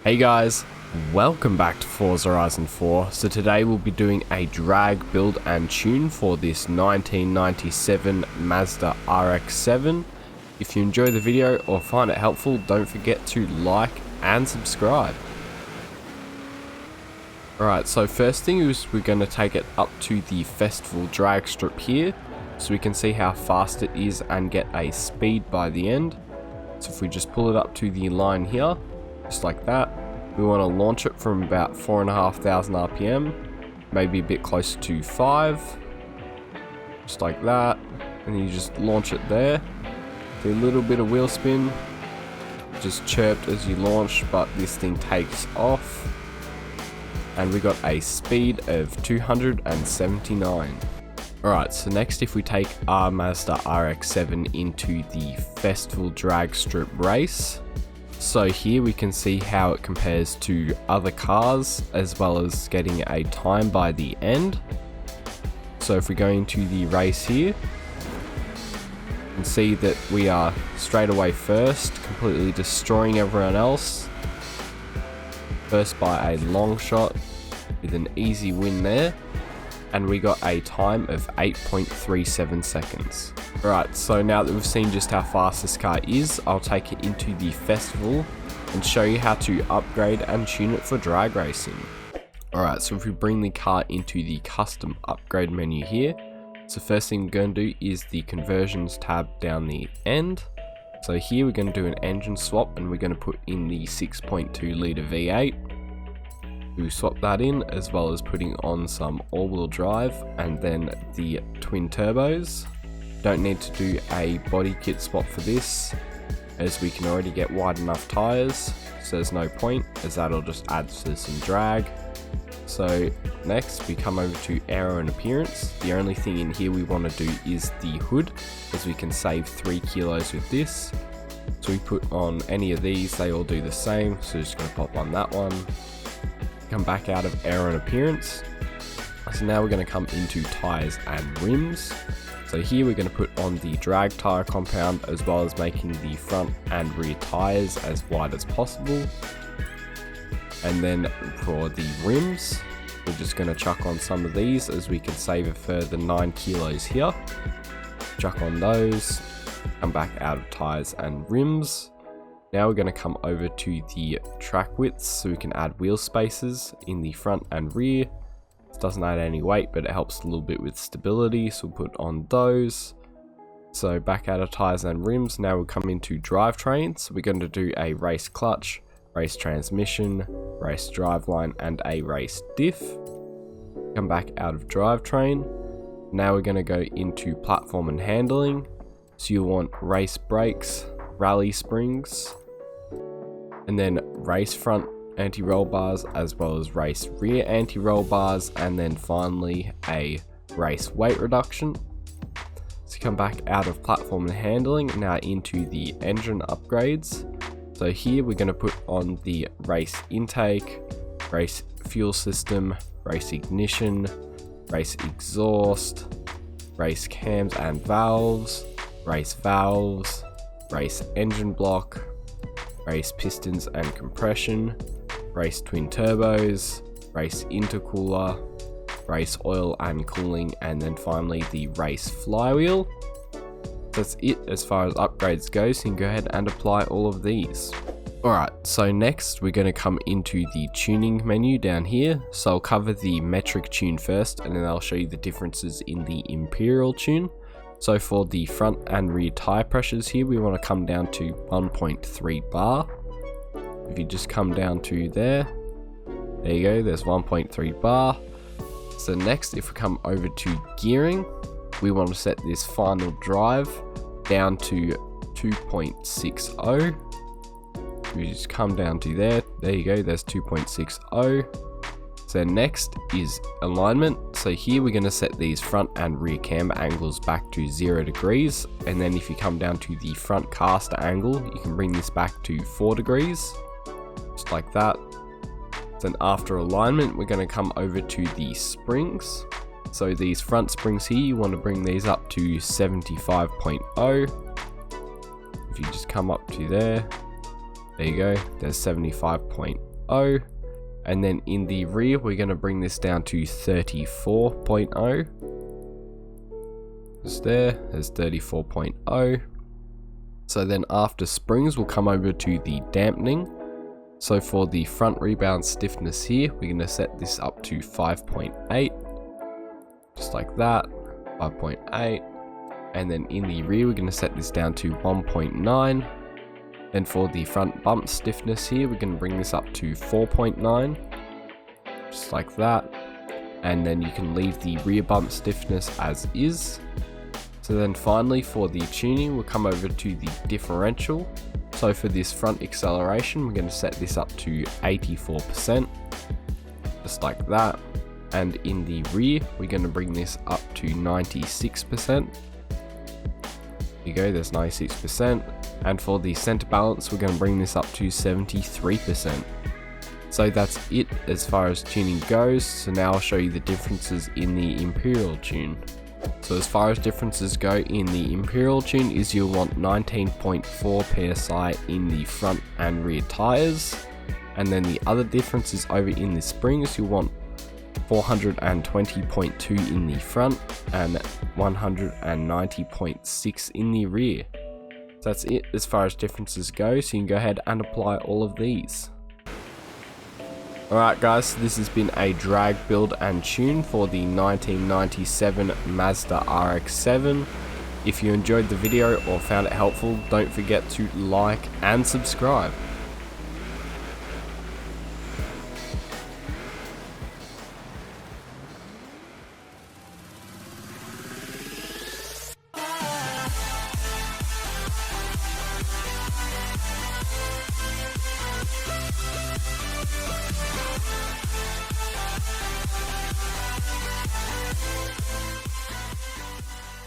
Hey guys, welcome back to Forza Horizon 4. So today we'll be doing a drag build and tune for this 1997 Mazda RX-7. If you enjoy the video or find it helpful, don't forget to like and subscribe. Alright, so first thing is we're going to take it up to the festival drag strip here, so we can see how fast it is and get a speed by the end. So if we just pull it up to the line here, just like that, we want to launch it from about 4,500 RPM, maybe a bit closer to 5, just like that, and you just launch it there. Do a little bit of wheel spin, just chirped as you launch, but this thing takes off, and we got a speed of 279. Alright, so next if we take our Mazda RX-7 into the festival drag strip race, so here we can see how it compares to other cars as well as getting a time by the end. So if we go into the race here, you can see that we are straight away first, completely destroying everyone else. First by a long shot with an easy win there. And we got a time of 8.37 seconds. Alright, so now that we've seen just how fast this car is, I'll take it into the festival and show you how to upgrade and tune it for drag racing. Alright, so if we bring the car into the custom upgrade menu here, so first thing we're going to do is the conversions tab down the end. So here we're going to do an engine swap and we're going to put in the 6.2 litre V8. We swap that in, as well as putting on some all-wheel drive and then the twin turbos. Don't need to do a body kit swap for this, as we can already get wide enough tyres, so there's no point, as that'll just add to some drag. So next we come over to aero and appearance. The only thing in here we want to do is the hood, as we can save 3 kilos with this. So we put on any of these, they all do the same, so just going to pop on that one. Come back out of aero and appearance. So now we're going to come into tyres and rims. So here we're going to put on the drag tyre compound, as well as making the front and rear tyres as wide as possible. And then for the rims, we're just going to chuck on some of these, as we can save a further 9 kilos here. Chuck on those, come back out of tyres and rims. Now we're going to come over to the track widths, so we can add wheel spaces in the front and rear. This doesn't add any weight, but it helps a little bit with stability, so we'll put on those. So back out of tyres and rims, now we'll come into drivetrain. So we're going to do a race clutch, race transmission, race driveline, and a race diff. Come back out of drivetrain. Now we're going to go into platform and handling. So you'll want race brakes, rally springs, and then race front anti-roll bars, as well as race rear anti-roll bars, and then finally a race weight reduction. So come back out of platform and handling, now into the engine upgrades. So here we're going to put on the race intake, race fuel system, race ignition, race exhaust, race cams and valves, race engine block, race pistons and compression, race twin turbos, race intercooler, race oil and cooling, and then finally the race flywheel. That's it as far as upgrades go, so you can go ahead and apply all of these. Alright, so next we're going to come into the tuning menu down here. So I'll cover the metric tune first, and then I'll show you the differences in the imperial tune. So for the front and rear tire pressures here, we want to come down to 1.3 bar. If you just come down to there you go, there's 1.3 bar. So next, if we come over to gearing, we want to set this final drive down to 2.60. You just come down to there you go, there's 2.60. So next is alignment. So here we're going to set these front and rear camber angles back to 0 degrees. And then if you come down to the front caster angle, you can bring this back to 4 degrees. Just like that. Then after alignment, we're going to come over to the springs. So these front springs here, you want to bring these up to 75.0. If you just come up to there you go, there's 75.0. 34.0, and then in the rear we're going to bring this down to 34.0. Just there's 34.0. So then after springs we'll come over to the dampening. So for the front rebound stiffness here, we're going to set this up to 5.8, just like that, 5.8. And then in the rear we're going to set this down to 1.9. Then for the front bump stiffness here, we're going to bring this up to 4.9, just like that. And then you can leave the rear bump stiffness as is. So then finally for the tuning, we'll come over to the differential. So for this front acceleration, we're going to set this up to 84%, just like that. And in the rear, we're going to bring this up to 96%. There you go, there's 96%. And for the center balance, we're going to bring this up to 73%. So that's it as far as tuning goes. So now I'll show you the differences in the Imperial tune. So as far as differences go in the Imperial tune is you'll want 19.4 PSI in the front and rear tires. And then the other difference is over in the springs, you'll want 420.2 in the front and 190.6 in the rear. So that's it as far as differences go, so you can go ahead and apply all of these. Alright guys, so this has been a drag build and tune for the 1997 Mazda RX-7. If you enjoyed the video or found it helpful, don't forget to like and subscribe.